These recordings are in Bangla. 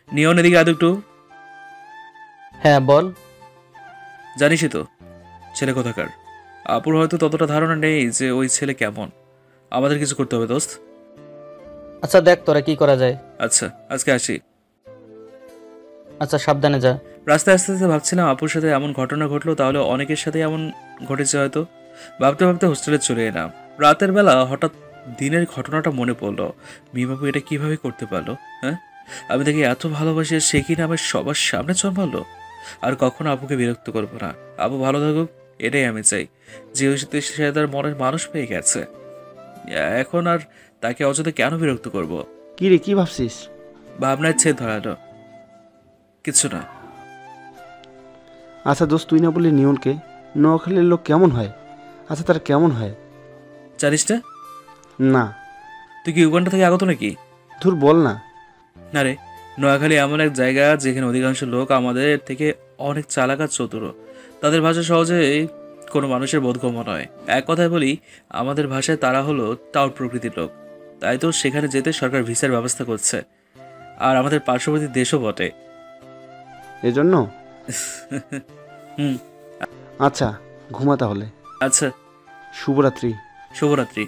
নিয়ন এদিকে আদৌ একটু। হ্যাঁ বল। জানিসই তো ছেলে কোথাকার। আপুর হয়তো ততটা ধারণা নেই যে ওই ছেলে কেমন। আমাদের কিছু করতে হবে দোস্ত। আচ্ছা দেখ তোরা কি করা যায়। আচ্ছা আজকে আসি। আচ্ছা সাবধানে যা। রাস্তায় আস্তে আস্তে ভাবছিলাম আপুর সাথে এমন ঘটনা ঘটলো তাহলে অনেকের সাথে এমন ঘটেছে হয়তো। ভাবতে ভাবতে হোস্টেলে চলে এলাম। রাতের বেলা হঠাৎ দিনের ঘটনাটা মনে পড়লো। মিম আপু এটা কিভাবে করতে পারলো? হ্যাঁ, আমি তাকে এত ভালোবাসি আর সে কিনা আমার সবার সামনে চম্পালো। আর কখনো আপুকে বিরক্ত করবো না। আপু ভালো থাকুক, এটাই আমি চাই। যেহেতু সে তার মনের মানুষ পেয়ে গেছে, এখন আর তাকে অযথা কেন বিরক্ত করব? কি রে, কি ভাবছিস? ভাবনার ছেদ ধরালো। কিছু না। আচ্ছা দোস্ত, তুই না বললি নিয়নকে? নোয়াখালীর লোক কেমন হয়? আচ্ছা তার কেমন হয়? জানিস না? না। তুই কি উগান্ডা থেকে আগত নাকি? ধুর বল না। না রে, নোয়াখালী এমন এক জায়গা যেখানে অধিকাংশ লোক আমাদের থেকে অনেক চালাক আর চতুর। তাদের ভাষা সহজে কোনো মানুষের বোধগম্য নয়। এক কথায় বলি, আমাদের ভাষায় তারা হলো টাউট প্রকৃতির লোক। তাই তো সেখানে যেতে সরকার ভিসার ব্যবস্থা করছে। আর আমাদের পার্শ্ববর্তী দেশও বটে। এজন্য? হুম। আচ্ছা ঘুমা তাহলে। আচ্ছা, শুভরাত্রি। শুভরাত্রি।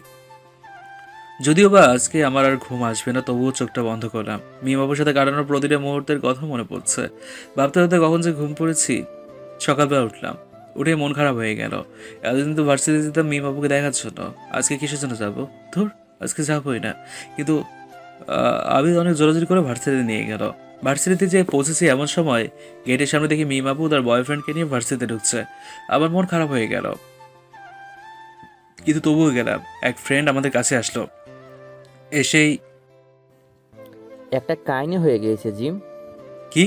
যদিও বা আজকে আমার আর ঘুম আসবে না, তবুও চোখটা বন্ধ করলাম। মিম বাবুর সাথে কাটানোর প্রতিটা মুহূর্তের কথা মনে পড়ছে। ভাবতে ভাবতে কখন যে ঘুম পড়েছি। সকালবেলা উঠলাম, উঠে মন খারাপ হয়ে গেল। এতদিন তো ভার্সিটি যেতাম মিম বাবুকে দেখার জন্য, আজকে কিসের জন্য যাবো? ধুর, আজকে যাবোই না। কিন্তু আমি অনেক জোরাজোরি করে ভার্সিটিতে নিয়ে গেল। ভার্সিটিতে যে পৌঁছেছি এমন সময় গেটের সামনে দেখি মিম বাবু তার বয়ফ্রেন্ডকে নিয়ে ভার্সিটিতে ঢুকছে। আমার মন খারাপ হয়ে গেল, কিন্তু তবুও গেলাম। এক ফ্রেন্ড আমাদের কাছে আসলো, এসেই একটা কাহিনী হয়ে গিয়েছে জিম। কি?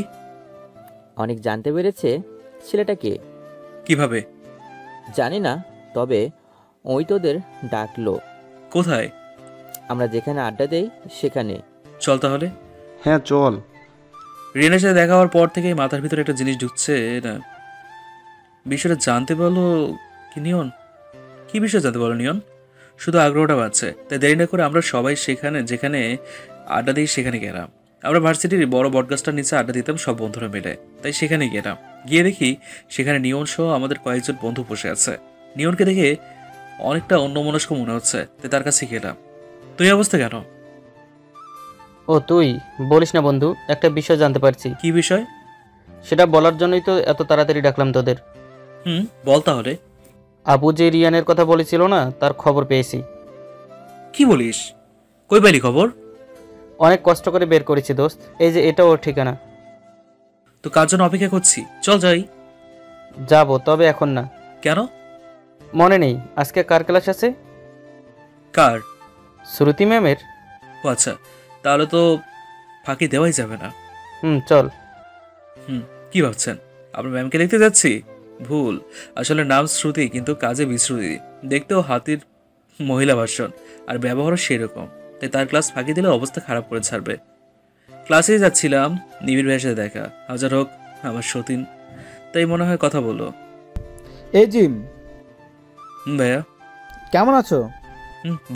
অনেক জানতে পেরেছে ছেলেটা কে। কিভাবে? জানি না, তবে ওই তোদের ডাকলো। কোথায়? আমরা যেখানে আড্ডা দেই সেখানে। চল তাহলে। হ্যাঁ চল। রিয়ানের সাথে দেখা হওয়ার পর থেকেই মাথার ভিতরে একটা জিনিস ঢুকছে না। বিষয়টা জানতে পারলো কি নিয়ন? কি বিষয় জানতে পারলো নিয়ন? শুধু আগ্রহটা বাড়ছে। তাই দেরি না করে আমরা সবাই সেখানে যেখানে আড্ডা দিই সেখানে গেলাম। আমরা ভার্সিটির বড় বটগাছটার নিচে আড্ডা দিতাম সব বন্ধুরা মিলে। তাই সেখানে গেলাম। গিয়ে দেখি সেখানে নিয়ন সহ আমাদের কয়েকজন বন্ধু বসে আছে। নিয়নকে দেখে অনেকটা অন্যমনস্ক মনে হচ্ছে, তাই তার কাছে গেলাম। তুই এই অবস্থা কেন? ও তুই বলিস না বন্ধু, একটা বিষয় জানতে পারছি। কি বিষয়? সেটা বলার জন্যই তো এত তাড়াতাড়ি ডাকলাম তোদের। বল তাহলে। আবু যে রিয়ানের কথা বলেছিল না, তার খবর পেয়েছি। কি বলিস? কই পাইলি খবর? অনেক কষ্ট করে বের করেছি দোস্ত, এই যে এটা ওর ঠিকানা। তো কার জন্য অপেক্ষা করছি? চল যাই। যাবো, তবে এখন না। কেন? মনে নেই আজকে কার ক্লাস আছে? কার? শ্রুতি ম্যামের। ও আচ্ছা, তাহলে তো ফাঁকি দেওয়াই যাবে না। চল। কি ভাবছেন আমরা ম্যামকে দেখতে যাচ্ছি? ভুল। আসলে নাম শ্রুতি কিন্তু কাজে বিশ্রুতি। দেখতেও হাতির মহিলা ভার্সন, আর ব্যবহারও সেরকম। তাই তার ক্লাস ফাঁকি দিলে অবস্থা খারাপ করে ছাড়বে। ক্লাসে যাচ্ছিলাম, নিবিড় ভাইয়ের সাথে দেখা। হাজার হোক আমার সতীন, তাই মনে হয় কথা বলো। এই জিম, ভাইয়া। কেমন আছো?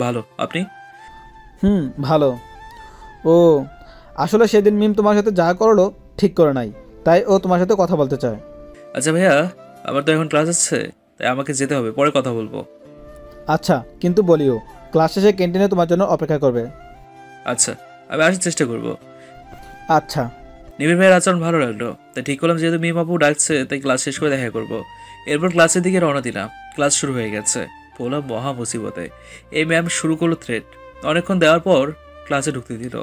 ভালো, আপনি? ভালো। ও আসলে সেদিন মিম তোমার সাথে যা করলো ঠিক করে নাই, তাই ও তোমার সাথে কথা বলতে চায়। আচ্ছা ভাইয়া, আমার তো এখন ক্লাস আছে, তাই আমাকে যেতে হবে, পরে কথা বলবো। আচ্ছা, কিন্তু বলিও ক্লাস শেষে ক্যান্টিনে তোমার জন্য অপেক্ষা করবে। আচ্ছা, আমি আসার চেষ্টা করবো। আচ্ছা। নিবিড় ভাইয়ের আচরণ ভালো লাগলো, তাই ঠিক করলাম যেহেতু মিম আপু ডাকছে তাই ক্লাস শেষ করে দেখা করব। এরপর ক্লাসের দিকে রওনা দিলাম। ক্লাস শুরু হয়ে গেছে। বললাম মহা মুসিবতে। এই ম্যাম শুরু করলো থ্রেট। অনেকক্ষণ দেওয়ার পর ক্লাসে ঢুকতে দিল।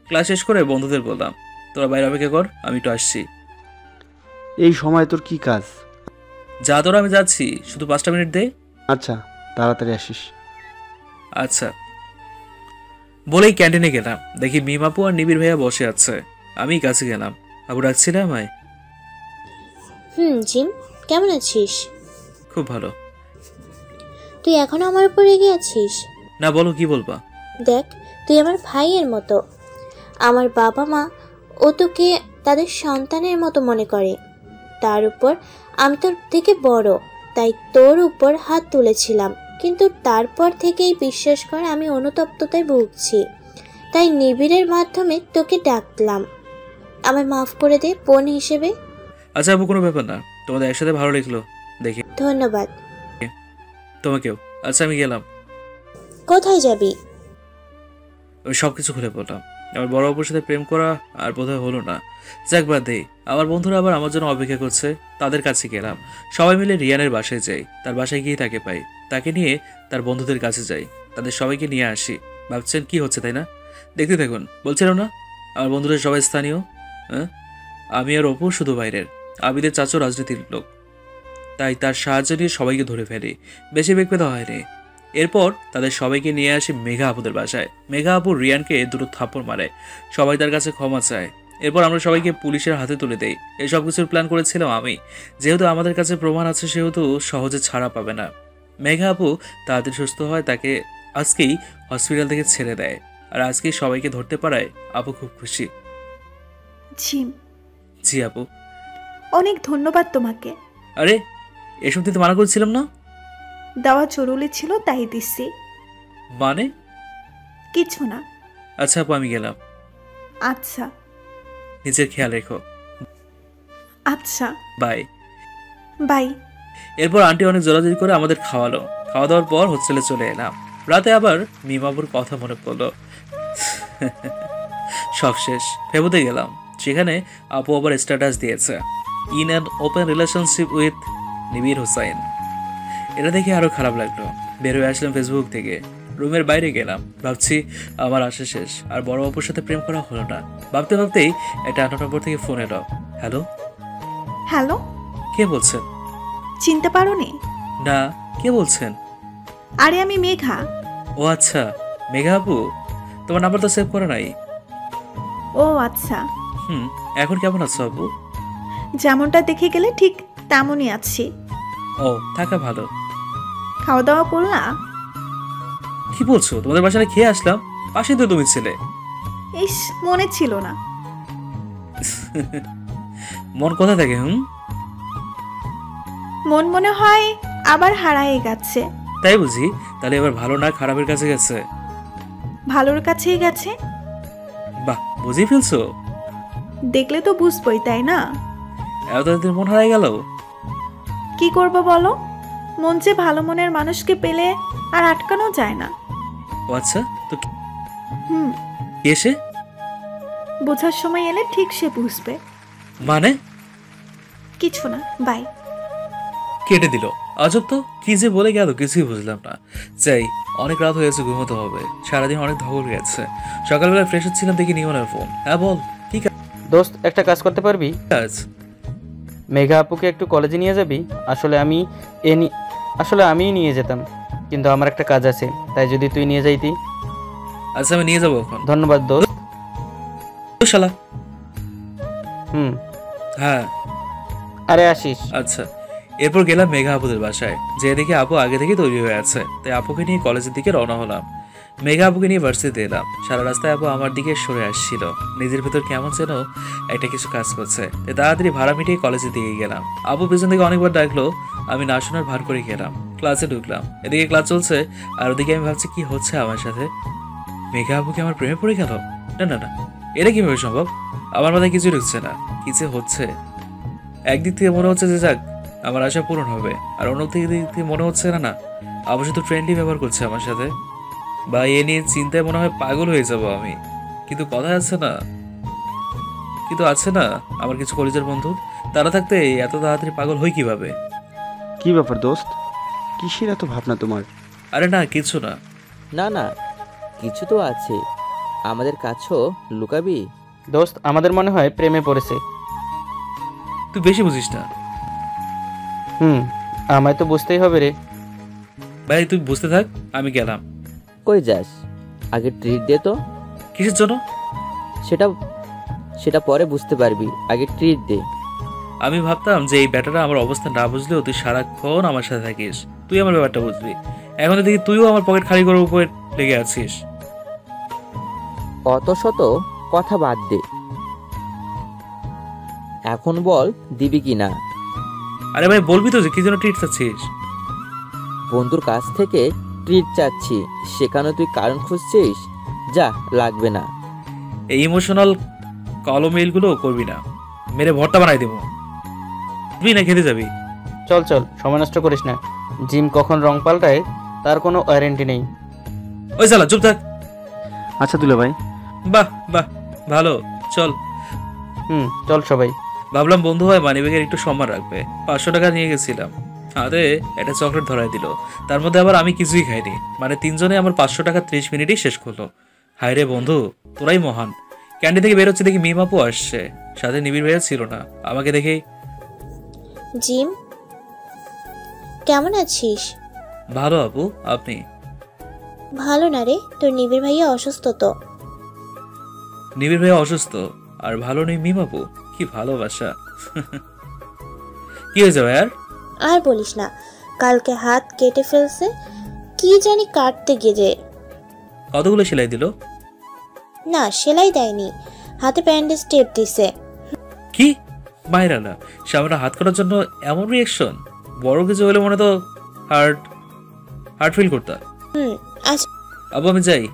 ক্লাস শেষ করে বন্ধুদের বললাম, তোরা বাইরে অপেক্ষা কর, আমি একটু আসছি। এই সময় তোর কি কাজ? যা তোরা, আমি যাচ্ছি, শুধু 5টা মিনিট দে। আচ্ছা তাড়াতাড়ি আসিস। আচ্ছা বলেই ক্যান্টিনে গেলাম। দেখি মিম আপু আর নিবিড় ভাইয়া বসে আছে। আমি কাছে গেলাম। আপু ডাকছিলে আমায়? জিম, কেমন আছিস? খুব ভালো। তুই এখনো আমার উপর রেগে আছিস? না, বলো কি বলবা। দেখ, তুই আমার ভাইয়ের মতো। আমার বাবা মা ও তোকে তাদের সন্তানের মতো মনে করে। তার উপর আমি তোর থেকে বড়, তাই তোর উপর হাত তুলেছিলাম। কিন্তু তারপর থেকেই বিশ্বাস কর আমি অনুতপ্ততায় ভুগছি। তাই নিবিড়ের মাধ্যমে তোকে ডাকলাম। আমায় মাফ করে দে বোন হিসেবে। আচ্ছা আপু, কোনো ব্যাপার না, তোমাদের একসাথে ভালো লাগলো দেখি। ধন্যবাদ। তোমাকেও। আচ্ছা আমি গেলাম। কোথায় যাবি? আমি সব কিছু খুলে বললাম। আমার বড় অপুর সাথে প্রেম করা আর বোধহয় হলো না। যাক বাদ দেই। আমার বন্ধুরা আবার আমার জন্য অপেক্ষা করছে, তাদের কাছে গেলাম। সবাই মিলে রিয়ানের বাসায় যাই। তার বাসায় গিয়ে তাকে পাই। তাকে নিয়ে তার বন্ধুদের কাছে যাই, তাদের সবাইকে নিয়ে আসি। ভাবছেন কি হচ্ছে তাই না? দেখতে থাকুন। বলছিলাম না আমার বন্ধুরা সবাই স্থানীয়। হ্যাঁ, আমি আর অপু শুধু বাইরের। আবিদের চাচু রাজনীতির লোক, তাই তার সাহায্য নিয়ে সবাইকে ধরে ফেলি। বেশি বেগ পেতে হয়নি। এরপর তাদের সবাইকে নিয়ে আসি মেঘা আপুদের বাসায়। মেঘা আপু রিয়ানকে দুটো থাপ্পড় মারে। সবাই তার কাছে ক্ষমা চায়। এরপর আমরা সবাইকে পুলিশের হাতে তুলে দেই। এই সব কিছুর প্ল্যান করেছিলাম আমি। যেহেতু আমাদের কাছে প্রমাণ আছে, সেহেতু সহজে ছাড়া পাবে না। মেঘা আপু তাড়াতাড়ি সুস্থ হয়, তাকে আজকেই হসপিটাল থেকে ছেড়ে দেয়। আর আজকেই সবাইকে ধরতে পারায় আপু খুব খুশি। ঝিম, জি আপু। অনেক ধন্যবাদ তোমাকে। আরে এসব দিতে মানা করছিলাম না। দেওয়া জরুরি ছিল তাই দিচ্ছি। মানে? কিছু না। আচ্ছা আপু, আমি গেলাম। আচ্ছা নিজের খেয়াল রেখো। আচ্ছা, বাই। বাই। এরপর আন্টি অনেক জোরাজুরি করে আমাদের খাওয়ালো। খাওয়া দাওয়ার পর হোস্টেলে চলে এলাম। রাতে আবার মিমাবুর কথা মনে পড়লো। সব শেষ ফেবুতে গেলাম। সেখানে আপু আবার স্ট্যাটাস দিয়েছে, in an open relationship with Nibir Hossain. এটা দেখে আরও খারাপ লাগলো। বের হয়ে আসলাম ফেসবুক থেকে। রুমের বাইরে গেলাম। ভাবছি আমার আসা শেষ, আর বড় অপুর সাথে প্রেম করা হলো না। ভাবতে ভাবতেই একটা 8 নম্বর থেকে ফোন এলো। হ্যালো, হ্যালো, কে বলছেন? চিনতে পারোনি? না, কে বলছেন? আরে আমি মেঘা। ও আচ্ছা, মেঘা আপু, তোমার নাম্বার তো সেভ করে নাই। ও আচ্ছা, এখন কেমন আছো আপু? যেমনটা দেখে গেলে ঠিক তেমনই আছি। ও, থাকা ভালো। খাওয়া দাওয়া করলা? কি বলছো? তোমাদের বাসায় খেয়ে আসলাম, পাশেই তো তুমি ছিলে। ইস, মনে ছিল না। মন কোথায় থাকে? মন মনে হয় আবার হারায়ে গেছে। তাই বুঝি? তাহলে এবার ভালো না খারাপের কাছে গেছে? ভালোর কাছেই গেছে। বাহ, বুঝেই ফেলছো। দেখলে তো বুঝবই, তাই না? এতদিন মন হারাই গেল। কি করব বলো, মন যে ভালো মনের মানুষকে পেলে আর আটকানো যায় না। ও আচ্ছা, তো হুম, কে সে? বোঝার সময় এলে ঠিক সে বুঝবে। মানে? কিছু না, বাই। কেটে দিল। আজব তো, কি যে বলে গেল কিছুই বুঝলাম না। যাই, অনেক রাত হয়েছে, ঘুমোতে হবে। সারাদিন অনেক ধকল গেছে। সকালবেলা ফ্রেশ হচ্ছিলাম, দেখি নিমনের ফোন। হ্যাঁ বল, কি দোস্ত, একটা কাজ করতে পারবি? কাজ? মেঘা আপুকে একটু কলেজে নিয়ে যাবি? আসলে আমিই নিয়ে যেতাম, কিন্তু আমার একটা কাজ আছে, তাই যদি তুই নিয়ে যাইতি। আচ্ছা আমি নিয়ে যাবো এখন। ধন্যবাদ দোস্ত। শালা। হ্যাঁ। আরে আসিস। আচ্ছা। এরপর গেলাম মেঘা আপুদের বাসায়। যে দেখি আপু আগে থেকে তৈরি হয়ে আছে, তাই আপুকে নিয়ে কলেজের দিকে রওনা হলাম। মেঘা আপুকে নিয়ে ভার্সিটিতে এলাম। সারা রাস্তায় আপু আমার দিকে সরে আসছিল। নিজের ভেতর কেমন যেন একটা কিছু কাজ করছে, তাই তাড়াতাড়ি ভাড়া মিটিয়ে কলেজের দিকে গেলাম। আপু পেছন থেকে অনেকবার ডাকলো, আমি না শোনার ভার করে গেলাম। ক্লাসে ঢুকলাম। এদিকে ক্লাস চলছে, আর ওদিকে আমি ভাবছি কি হচ্ছে আমার সাথে। মেঘা আপুকে আমার প্রেমে পড়ে গেল? না না না, এটা কিভাবে সম্ভব? আমার মাথায় কিছু ঢুকছে না। কি যে হচ্ছে। একদিক থেকে মনে হচ্ছে যে যাক, আমার আশা পূরণ হবে, আর অন্য দিক থেকে মনে হচ্ছে না, আবার শুধু ফ্রেন্ডলি ব্যবহার করছে আমার সাথে। বা এ নিয়ে চিন্তায় মনে হয় পাগল হয়ে যাব আমি। কিন্তু কথা আছে না আমার কিছু কলেজের বন্ধু, তারা থাকতে এত তাড়াতাড়ি পাগল হই কিভাবে? কি ব্যাপার দোস্ত, কিসের এত ভাবনা তোমার? আরে না, কিছু না। না না, কিছু তো আছে। আমাদের কাছেও লুকাবি? দোস্ত, আমাদের মনে হয় প্রেমে পড়েছে। তুই বেশি বুঝিস না। আমায় তো বুঝতেই হবে রে। ভাই তুই বুঝতে থাক, আমি গেলাম। কই যাস? আগে ট্রিট দে তো। কিসের জন্য? সেটা পরে বুঝতে পারবি, আগে ট্রিট দে। আমি ভাবতাম যে এই ব্যাটারা আমার অবস্থা না বুঝলেও তুই সারাক্ষণ আমার সাথে থাকিস, তুই আমার ব্যাপারটা বুঝবি। এখন তো দেখি তুইও আমার পকেট খালি করার উপরে লেগে আছিস। অত শত কথা বাদ দে, এখন বল দিবি কি না? আরে ভাই বলবি তো যে কি জন্য ট্রিট চাচ্ছিস? বন্ধুর কাছ থেকে ট্রিট চাচ্ছি, সেখানে তুই কারণ খুঁজছিস? যা, লাগবে না। এই ইমোশনাল কালো মেলগুলো করবি না, মেরে ভর্তা বানাই দেবো। তুই না খেতে যাবি? চল চল, সময় নষ্ট করিস না। জিম কখন রং পাল্টায় তার কোনো ওয়ারেন্টি নেই। ওই শালা চুপ থাক। আচ্ছা দুলা ভাই। বাহ বাহ, ভালো, চল। চল সবাই। ভাবলাম বন্ধু হয় মানিব্যাগের একটু সম্মান রাখবে। 500 টাকা নিয়ে গেছিলাম, হাতে একটা চকলেট ধরাই দিল। তার মধ্যে আবার আমি কিছুই খাইনি। মানে 3 জনে আমার 500 টাকা 30 মিনিটেই শেষ করলো। হায় রে বন্ধু, তোরাই মহান। ক্যান্ডি থেকে বেরোচ্ছে দেখি মিম আপু আসছে, সাথে নিবিড় ভাইয়া ছিল না। আমাকে দেখেই, জিম কেমন আছিস? ভালো আপু, আপনি? ভালো না রে, তোর নিবিড় ভাইয়া অসুস্থ তো। নিবিড় ভাইয়া অসুস্থ আর ভালো নেই মিম আপু? কি ভালোবাসা। কি হয়েছে ভাইয়ার? আর বলিস না, কালকে হাত কেটে ফেলছে, কি জানি কাটতে গিয়ে। কতগুলো সেলাই দিল? না, সেলাই দেয়নি, হাতে ব্যান্ডেজ টেপ দিছে। কি মাইরালা, সামনে হাত করার জন্য এমন রিয়েকশন? বড় কিছু হলে মনে তো হার্ট ফিল করতাম। আচ্ছা আবু আমি যাই,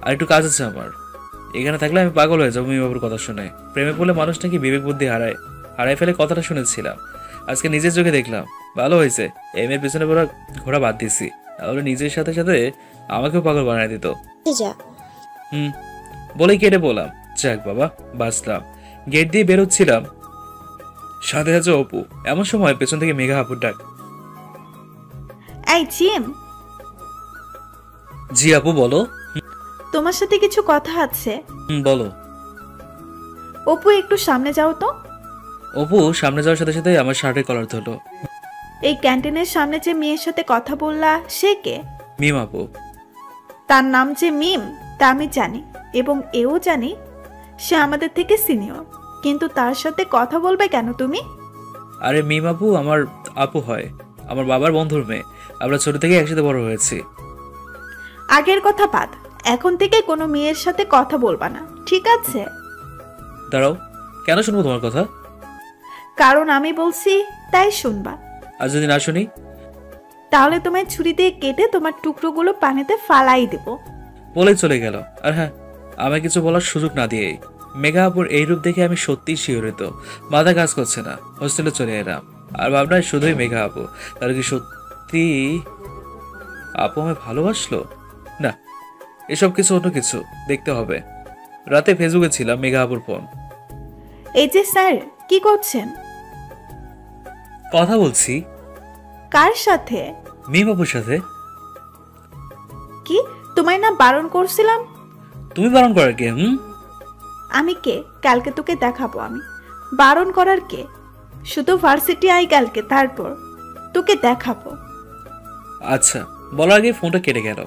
আর একটু কাজ আছে আমার। এখানে থাকলে আমি পাগল হয়ে যাবো মিমাবুর কথা শুনে। প্রেমে পড়লে মানুষ নাকি বিবেক বুদ্ধি হারায় ফেলে, কথাটা শুনেছিলাম। আজকে নিজের চোখে দেখলাম। ভালো হয়েছে এর পেছনে পুরো ঘোরা বাদ দিছি, তাহলে নিজের সাথে সাথে আমাকেও পাগল বানিয়ে দিত। যা। বলেই কেটে বললাম, যাক বাবা বাঁচলাম। গেট দিয়ে বেরোচ্ছিলাম, সাথে আছে অপু। এমন সময় পেছন থেকে মেঘা আপুর ডাক। এই জিম, জি আপু বলো। তোমার সাথে কিছু কথা আছে। বলো। অপু একটু সামনে যাও তো। অপু সামনে যাওয়ার সাথে সাথে আমার শার্টের কলার ধরলো। এই ক্যান্টিনের সামনে যে মেয়ের সাথে কথা বললা সে কে? মিম আপু। তার নাম যে মিম তা আমি জানি, এবং এও জানি সে আমাদের থেকে সিনিয়র, কিন্তু তার সাথে কথা বলবে কেন তুমি? আরে মিম আপু আমার আপু হয়, আমার বাবার বন্ধুর মেয়ে। আমরা ছোট থেকে একসাথে বড় হয়েছি। আগের কথা বাদ, এখন থেকে কোনো মেয়ের সাথে কথা বলবা না, ঠিক আছে? দাঁড়াও, কেন শুনবো তোমার কথা? কারণ আমি বলছি তাই শুনবা। আর যদি না শুনি? তাহলে তোমায় ছুরি দিয়ে কেটে তোমার টুকরোগুলো পানিতে ফালাই দেব। বলেই চলে গেল। আর হ্যাঁ, আমায় কিছু বলার সুযোগ না দিয়েই। মেঘা আপুর এই রূপ দেখে আমি সত্যিই শিহরিত। মাথা কাজ করছে না। হোস্টেলে চলে এলাম আর ভাবনায় শুধুই মেঘা আপু। তাহলে কি সত্যি আপু আমায় ভালোবাসলো? না, এসব কিছু অন্য কিছু দেখতে হবে। রাতে ফেসবুকে ছিলাম, মেঘা আপুর ফোন। এই যে স্যার, কি করছেন? কথা বলছি। কার সাথে? মিম আপুর সাথে। কি, তোমায় না বারণ করছিলাম? তুমি বারণ করার কে? আমি কে? কালকে তোকে দেখাবো আমি। বারণ করার কে? শুধু ভার্সিটি আই কালকে, তারপর তোকে দেখাবো। আচ্ছা, বলার আগে ফোনটা কেটে গেল।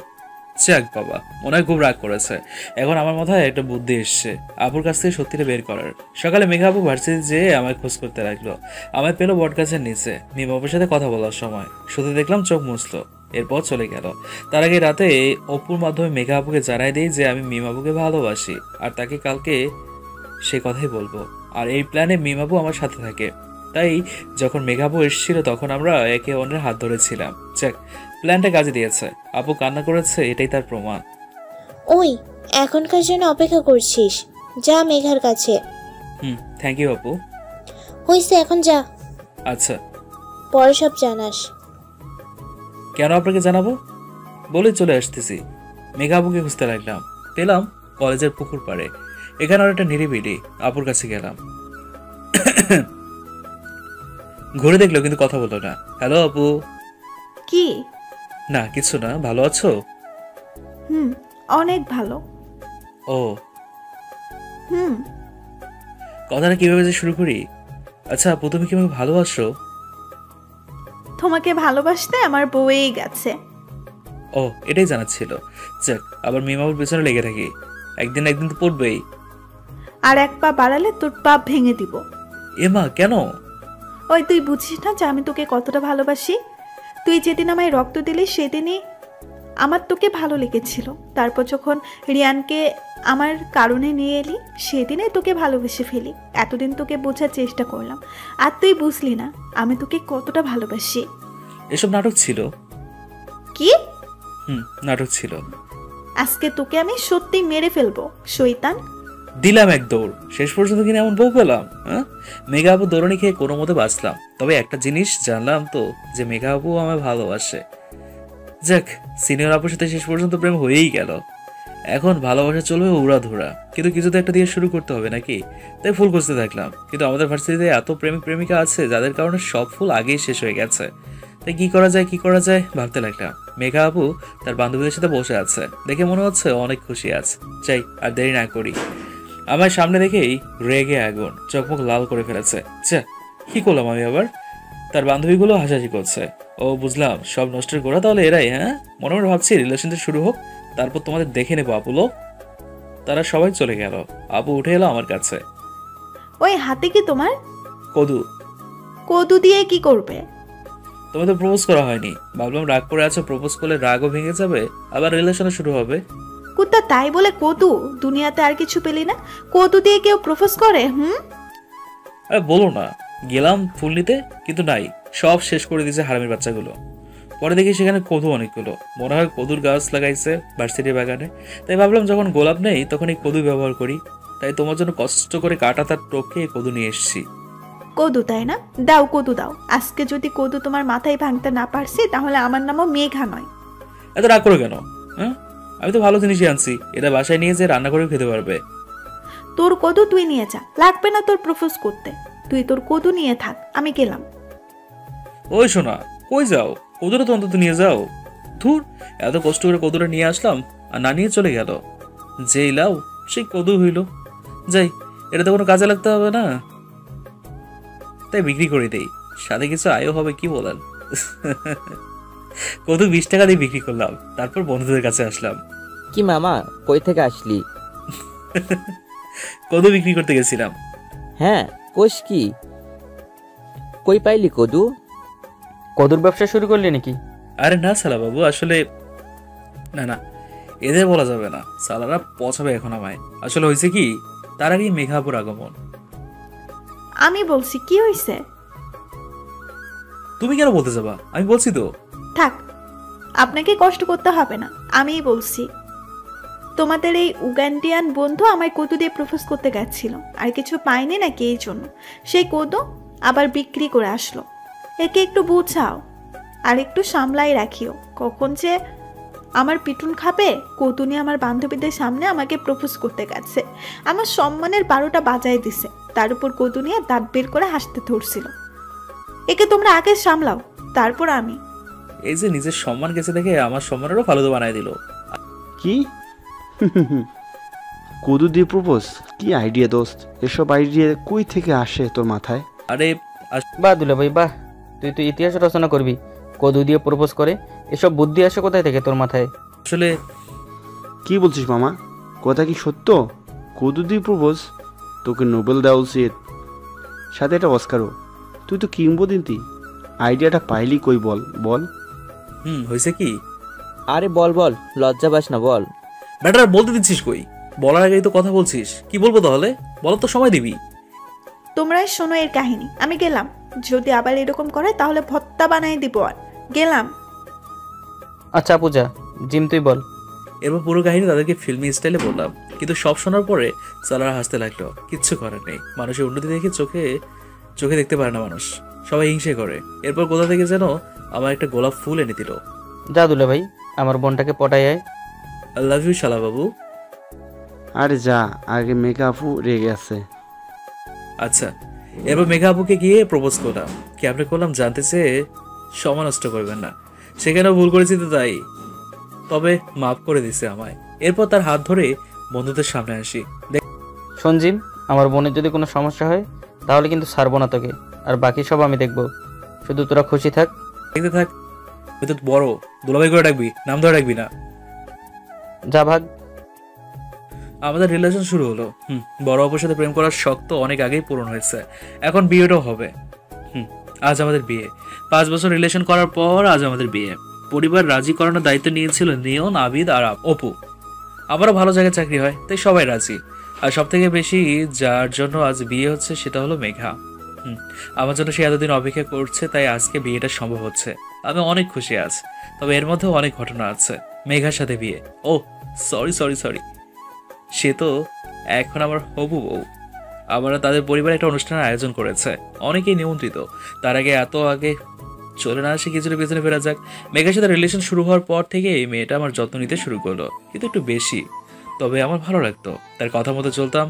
যাক বাবা, মনে হয় খুব রাগ করেছে। এখন আমার মাথায় একটা বুদ্ধি এসছে, আপুর কাছ থেকে সত্যিটা বের করার। সকালে মেঘা আপু ভার্সিটি যেয়ে আমায় খোঁজ করতে লাগলো। আমায় পেলো বট গাছের নিচে, মিম আপুর সাথে কথা বলার সময়। শুধু দেখলাম চোখ মুছলো, এরপর চলে গেল। তার আগে রাতে অপুর মাধ্যমে মেঘা আপুকে জানাই দিই যে আমি মিম আপুকে ভালোবাসি, আর তাকে কালকে সে কথাই বলবো। আর এই প্ল্যানে মিম আপু আমার সাথে থাকে। তাই যখন মেঘা আপু এসেছিল তখন আমরা একে অন্যের হাত ধরেছিলাম। যাক, প্ল্যানটা কাজে দিয়েছে। আপু কান্না করেছে, এটাই তার প্রমাণ। ওই এখনকার জন্য অপেক্ষা করছিস, যা মেঘার কাছে। থ্যাংক ইউ আপু। হইছে, এখন যা। আচ্ছা, পরে সব জানাস। কেন আপনাকে জানাবো? বলে চলে আসতেছি। মেঘা আপুকে খুঁজতে লাগলাম, পেলাম কলেজের পুকুর পাড়ে। এখানে আর একটা নিরিবিলি। আপুর কাছে গেলাম, ঘুরে দেখলো কিন্তু কথা বললো না। হ্যালো আপু। কি? না কিছু না, ভালো আছো? অনেক ভালো। ও, কথাটা কিভাবে যে শুরু করি? আচ্ছা আপু, তুমি কি আমাকে ভালোবাসো? তোমাকে ভালোবাসতে আমার বউয়েই গেছে। ও, এটাই জানা ছিল। যাক, আবার মিমাবুর পেছনে লেগে থাকি, একদিন একদিন তো পড়বেই। আর এক পা বাড়ালে তোর পা ভেঙে দিব। এমা, কেন? ওই তুই বুঝিস না যে আমি তোকে কতটা ভালোবাসি? তুই যেদিন আমায় রক্ত দিলি সেদিনই আমার তোকে ভালো লেগেছিল। তারপর যখন রিয়ানকে আমার কারণে নিয়ে এলি সেদিনে তোকে ভালোবেসে ফেলি। এতদিন তোকে বোঝার চেষ্টা করলাম, আর তুই বুঝলি না আমি তোকে কতটা ভালোবাসি। এসব নাটক ছিল? কি? নাটক ছিল। আজকে তোকে আমি সত্যি মেরে ফেলবো শয়তান। দিলাম এক দৌড়, শেষ পর্যন্ত কিনা এমন বউ পেলাম। হ্যাঁ, মেঘা আপু দৌড়ানি খেয়ে কোনো মতে বাঁচলাম। তবে একটা জিনিস জানলাম তো, যে মেঘা আপু আমায় ভালোবাসে। যাক, সিনিয়র আপুর সাথে শেষ পর্যন্ত প্রেম হয়েই গেল। এখন ভালোবাসা চলবে উড়াধুরা, কিন্তু কিছু তো একটা দিয়ে শুরু করতে হবে নাকি? তাই ফুল খুঁজতে থাকলাম, কিন্তু আমাদের ভার্সিটিতে এত প্রেমিক প্রেমিকা আছে যাদের কারণে সব ফুল আগেই শেষ হয়ে গেছে। তাই কি করা যায় ভাবতে লাগলাম। মেঘা আপু তার বান্ধবীদের সাথে বসে আছে, দেখে মনে হচ্ছে অনেক খুশি আছে। চাই আর দেরি না করি। আমার সামনে দেখেই রেগে আগুন, চোখমুখ লাল করে ফেলেছে। চা, কি করলাম আমি আবার? তার বান্ধবীগুলো হাসাহাসি করছে। ও বুঝলাম, সব নষ্টের গোড়া তাহলে এরাই। হ্যাঁ, মনে মনে ভাবছি রিলেশনটা শুরু হোক, তারপর তোমাদের দেখে নেবো আপুলো। তারা সবাই চলে গেল। আপু উঠে এলো আমার কাছে। ওই হাতে কি তোমার? কদু। কদু দিয়ে কি করবে? তোমাদের প্রপোজ করা হয়নি, ভাবলাম রাগ করে আছো, প্রপোজ করলে রাগও ভেঙে যাবে, আবার রিলেশনও শুরু হবে। কুত্তা তাই বলে কদু? দুনিয়াতে আর কিছু পেলি না? কদু দিয়ে কেউ প্রপোজ করে? আরে বলো না, গেলাম ফুল নিতে, কিন্তু নাই, সব শেষ করে দিয়েছে হারামির বাচ্চাগুলো। পরে দেখি সেখানে কদু অনেকগুলো, মনে হয় কদুর গাছ লাগাইছে ভার্সিটির বাগানে। তাই ভাবলাম যখন গোলাপ নেই তখন এই কদু ব্যবহার করি। তাই তোমার জন্য কষ্ট করে কাটা তার টপকে এই কদু নিয়ে এসেছি। কদু তাই না? দাও, কদু দাও। আজকে যদি কদু তোমার মাথায় ভাঙতে না পারছি, তাহলে আমার নামও মেঘা নয়। এত রাগ করো কেন? হ্যাঁ, আমি তো ভালো জিনিসই আনছি, এটা বাসায় নিয়ে যে রান্না করে খেতে পারবে। তোর কদু তুই নিয়ে যা, লাগবে না তোর প্রপোজ করতে। তুই তোর কদু নিয়ে থাক, আমি গেলাম। ওই শোনা, কই যাও? কদুটা তো অন্তত নিয়ে যাও। ধুর, এত কষ্ট করে কদুটা নিয়ে আসলাম আর না নিয়ে চলে গেল। যেই লাউ সেই কদু হইল। যাই, এটা তো কোনো কাজে লাগতে হবে না, তাই বিক্রি করে দেই, সাথে কিছু আয়ও হবে, কি বলেন? কদু 20 টাকা দিয়ে বিক্রি করলাম, তারপর বন্ধুদের কাছে আসলাম। কি মামা, কই থেকে আসলি? কদু বিক্রি করতে গেছিলাম। হ্যাঁ, কোষ কি, কই পাইলি কদু? কদুর ব্যবসা শুরু করলি নাকি? আরে না সালা বাবু, আসলে না, এদের বলা যাবে না, সালারা পচাবে এখন আমায়। আসলে হয়েছে কি, তার আগেই মেঘাপুর আগমন। আমি বলছি, কি হয়েছে? তুমি কেন বলতে যাবা? আমি বলছি তো। থাক, আপনাকে কষ্ট করতে হবে না, আমিই বলছি। তোমাদের এই উগান্ডিয়ান বন্ধু আমায় কদু দিয়ে প্রপোজ করতে গেছিল, আর কিছু পাইনি নাকি এই জন্য সেই কদু আবার বিক্রি করে আসলো। একে একটু বুঝাও আর একটু সামলাই রাখিও, কখন যে আমার পিটুন খাবে। কদু নিয়ে আমার বান্ধবীদের সামনে আমাকে প্রপোজ করতে গেছে, আমার সম্মানের 12টা বাজায় দিছে, তার উপর কদু নিয়ে দাঁত বের করে হাসতে ধরছিল। একে তোমরা আগে সামলাও, তারপর আমি। এই যে নিজের সম্মান গেছে দেখে আমার সম্মানেরও ফালতু বানায় দিল। কি? কদু দিয়ে প্রপোজ? কি আইডিয়া দোস্ত, এসব আইডিয়া কই থেকে আসে তোর মাথায়? আরে বাহ দুলা ভাই বাহ, তুই তো ইতিহাস রচনা করবি। কদু দিয়ে প্রপোজ করে, এসব বুদ্ধি আসে কোথায় থেকে তোর মাথায়? আসলে কি বলছিস মামা, কথা কি সত্য? কদু দিয়ে প্রপোজ? তোকে নোবেল দেওয়া উচিত, সাথে একটা অস্কারও। তুই তো কিংবদন্তি, আইডিয়াটা পাইলি কই? বল বল। হয়েছে কি? আরে বল বল, লজ্জা পাস না, বল। ব্যাটার বলতে দিচ্ছিস কই? বলার আগেই তো কথা বলছিস, কি বলবো তাহলে? বলার তো সময় দিবি। তোমরা শোনো এর কাহিনী, আমি গেলাম। যদি আবার এরকম করে তাহলে ভত্তা বানাই দিব। আর গেলাম। আচ্ছা পূজা, জিম তুই বল। এরপর পুরো কাহিনী তাদেরকে ফিল্মি স্টাইলে বললাম, কিন্তু সব শোনার পরে সালারা হাসতে লাগলো। কিচ্ছু করার নেই, মানুষের উন্নতি দেখে চোখে দেখতে পারে না মানুষ, সবাই হিংসে করে। এরপর কোথা থেকে যেন আমার একটা গোলাপ ফুল এনে দিল। যা দুলা ভাই, আমার বোনটাকে পটাই আয়। আই লাভ ইউ শালা বাবু। আরে যা, আগে মেঘা আপু রেগে আছে। আচ্ছা, এরপর মেঘা আপুকে গিয়ে প্রপোজ করলাম। কি আপনি করলাম জানতে চেয়ে সময় নষ্ট করবেন না, সেখানেও ভুল করেছি তো, তাই তবে মাফ করে দিছে আমায়। এরপর তার হাত ধরে বন্ধুদের সামনে আসি। শোন জিম, আমার বোনের যদি কোনো সমস্যা হয় তাহলে কিন্তু ছাড়বো না তোকে, আর বাকি সব আমি দেখবো। শুধু তোরা খুশি থাক। দেখতে থাক, তুই তো বড়, দুলাভাই করে ডাকবি, নাম ধরে ডাকবি না। যা ভাগ। আমাদের রিলেশন শুরু হলো। বড় অপুর সাথে প্রেম করার শখ তো অনেক আগেই পূরণ হয়েছে, এখন বিয়েটাও হবে। আজ আমাদের বিয়ে। 5 বছর রিলেশন করার পর আজ আমাদের বিয়ে। পরিবার রাজি করানোর দায়িত্ব নিয়েছিল নিয়ন, আবিদ আর অপু। আমারও ভালো জায়গায় চাকরি হয়, তাই সবাই রাজি। আর সব থেকে বেশি যার জন্য আজ বিয়ে হচ্ছে সেটা হলো মেঘা। আমার জন্য সে এতদিন অপেক্ষা করছে, তাই আজকে বিয়েটা সম্ভব হচ্ছে। আমি অনেক খুশি আজ। তবে এর মধ্যেও অনেক ঘটনা আছে। মেঘার সাথে বিয়ে, ও সরি, সে তো এখন আমার হবু বউ। আমরা তাদের পরিবারে একটা অনুষ্ঠানের আয়োজন করেছে, অনেকেই নিমন্ত্রিত। তার আগে চলে না আসে কিছুটা পেছনে ফেরা যাক। মেঘার সাথে রিলেশন শুরু হওয়ার পর থেকে এই মেয়েটা আমার যত্ন নিতে শুরু করলো, কিন্তু একটু বেশি। তবে আমার ভালো লাগতো, তার কথা মতো চলতাম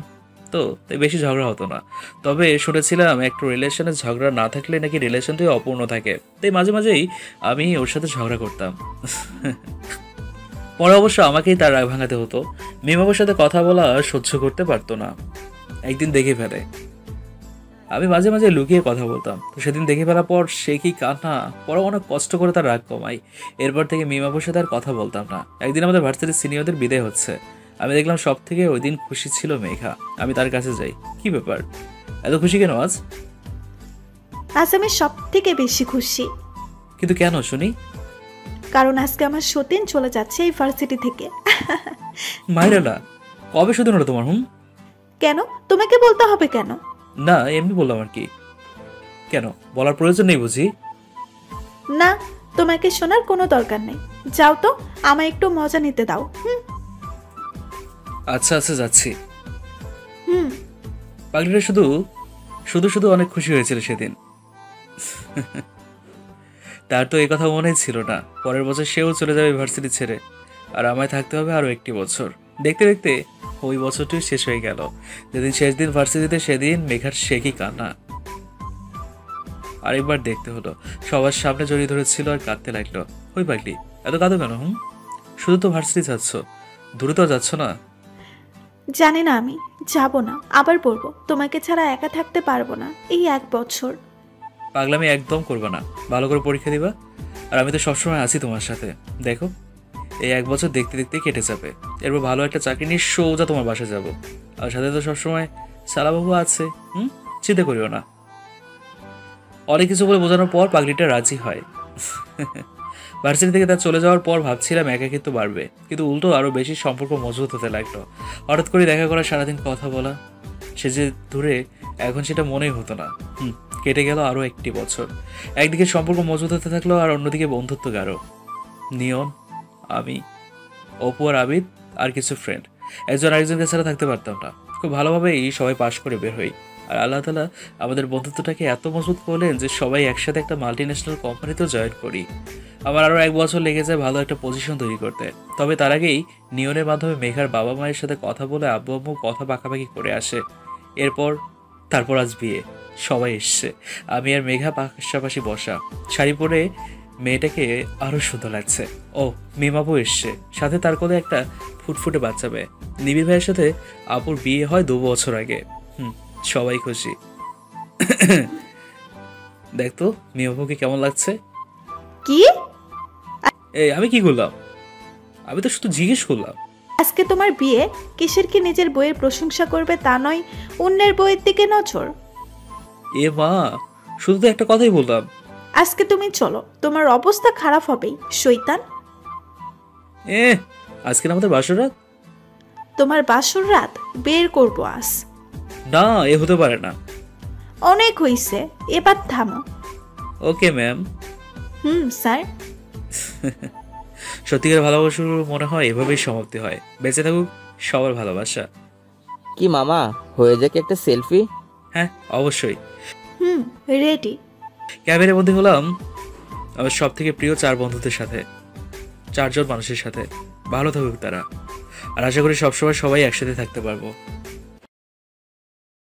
তো, তাই বেশি ঝগড়া হতো না। তবে শুনেছিলাম একটা রিলেশনে ঝগড়া না থাকলে নাকি রিলেশনটাই অপূর্ণ থাকে, তাই মাঝে মাঝেই আমি ওর সাথে ঝগড়া করতাম। পরে অবশ্য আমাকেই তার রাগ ভাঙাতে হতো। মেয়েবাবুর সাথে কথা বলা সহ্য করতে পারতো না, একদিন দেখে ফেলে। আমি মাঝে মাঝে লুকিয়ে কথা বলতাম, তো সেদিন দেখে ফেলার পর সে কি কান্না, পরে অনেক কষ্ট করে তার রাগ কমাই। এরপর থেকে মেয়েবাবুর সাথে আর কথা বলতাম না। একদিন আমাদের ভার্সিটির সিনিয়রদের বিদায় হচ্ছে, আমি দেখলাম সব থেকে ওই দিন খুশি ছিল মেঘা। আমি তার কাছে যাই, কি ব্যাপার এত খুশি কেন আজ? আজ আমি সব থেকে বেশি খুশি। কিন্তু কেন শুনি? কারণ আজকে আমার সতীন চলে যাচ্ছে এই ভার্সিটি থেকে। মাইরালা, কবে শুধু হলো তোমার? কেন? তোমাকে বলতে হবে কেন? না, এমনি বললাম আর কি। কেন বলার প্রয়োজন নেই বুঝি? না, তোমাকে শোনার কোনো দরকার নেই। যাও তো, আমায় একটু মজা নিতে দাও। আচ্ছা আচ্ছা, যাচ্ছি। হুম। পাগলিটা শুধু শুধু শুধু অনেক খুশি হয়েছিল সেদিন। তার তো এই কথা মনেই ছিল না, পরের বছর সেও চলে যাবে ইউনিভার্সিটি ছেড়ে, আর আমায় থাকতে হবে আরো একটি বছর। দেখতে দেখতে ওই বছরটিও শেষ হয়ে গেল। যেদিন শেষ দিন ভার্সিটিতে, সেদিন মেঘার সে কি কান্না। আরেকবার দেখতে হলো, সবার সামনে জড়িয়ে ধরেছিল আর কাঁদতে লাগলো। ওই পাগলি, এত কাঁদো কেন? শুধু তো ভার্সিটি যাচ্ছ, দূরে তো যাচ্ছ না? জানি না, আমি যাব না, আবার বলবো তোমাকে ছাড়া একা থাকতে পারবো না এই 1 বছর। পাগলামি একদম করবে না, ভালো করে পরীক্ষা দিবা। আর আমি তো সবসময় আছি তোমার সাথে। দেখো, এই 1 বছর দেখতে দেখতে কেটে যাবে, এরপর ভালো একটা চাকরি নিয়ে সোজা তোমার বাসায় যাবো। আর সাথে তো সবসময় সালাবাবু আছে, চিন্তা করিও না। অনেক কিছু বলে বোঝানোর পর পাগলিটা রাজি হয়। ভার্সিটি থেকে তার চলে যাওয়ার পর ভাবছিলাম একাকিত্ব বাড়বে, কিন্তু উল্টো আরো বেশি সম্পর্ক মজবুত হতে লাগলো। হঠাৎ করে দেখা করা, সারাদিন কথা বলা, সে যে দূরে এখন সেটা মনেই হতো না। কেটে গেল আরো 1টি বছর। একদিকে সম্পর্ক মজবুত হতে থাকলো, আর অন্যদিকে বন্ধুত্ব গাঢ়। নিয়ন, আমি, অপু আর আবিদ আর কিছু ফ্রেন্ড, একজন আরেকজনকে ছাড়া থাকতে পারতাম না। খুব ভালোভাবেই সবাই পাশ করে বের হই। আর আল্লাহ তাআলা আমাদের বন্ধুত্বটাকে এত মজবুত করলেন যে সবাই একসাথে একটা মাল্টিন্যাশনাল কোম্পানিতেও জয়েন করি। আমার আরও 1 বছর লেগে যায় ভালো একটা পজিশন তৈরি করতে। তবে তার আগেই নিয়নের মাধ্যমে মেঘার বাবা মায়ের সাথে কথা বলে আব্বু আম্মু কথা পাকাপাকি করে আসে। তারপর আজ বিয়ে, সবাই এসছে। আমি আর মেঘা পাশাপাশি বসা, শাড়ি পরে মেয়েটাকে আরও সুন্দর লাগছে। ও, মিমাবু এসছে, সাথে তার কোলে একটা ফুটফুটে বাচ্চা মেয়ে। নিবিড় ভাইয়ের সাথে আপুর বিয়ে হয় 2 বছর আগে। সবাই খুশি। দেখতো মিমাবুকে কেমন লাগছে? কি? এই আমি কি করলাম? আমি তো শুধু জিজ্ঞেস করলাম। আজকে তোমার বিয়ে, কিসের কি নিজের বইয়ের প্রশংসা করবে তা নয়, অন্যের বইয়ের দিকে নজর। এ মা, শুধু তো একটা কথাই বললাম। আজকে তুমি চলো, তোমার অবস্থা খারাপ হবেই শয়তান। আজকে আমাদের বাসর রাত। তোমার বাসর রাত বের করবো আজ। না, এ হতে পারে না। অনেক হইছে, এবার থামো। Okay ma'am. স্যার। সত্যিকার ভালোবাসা মনে হয় এভাবেই সমাপ্তি হয়। বেঁচে থাকুক সবার ভালোবাসা। কি মামা, হয়ে যাক একটা সেলফি? হ্যাঁ, অবশ্যই। রেডি। ক্যামেরার মধ্যে হলাম আমার সব থেকে প্রিয় 4 বন্ধুদের সাথে, 4 জন মানুষের সাথে। ভালো থাকুক তারা, আর আশা করি সবসময় সবাই একসাথে থাকতে পারবো।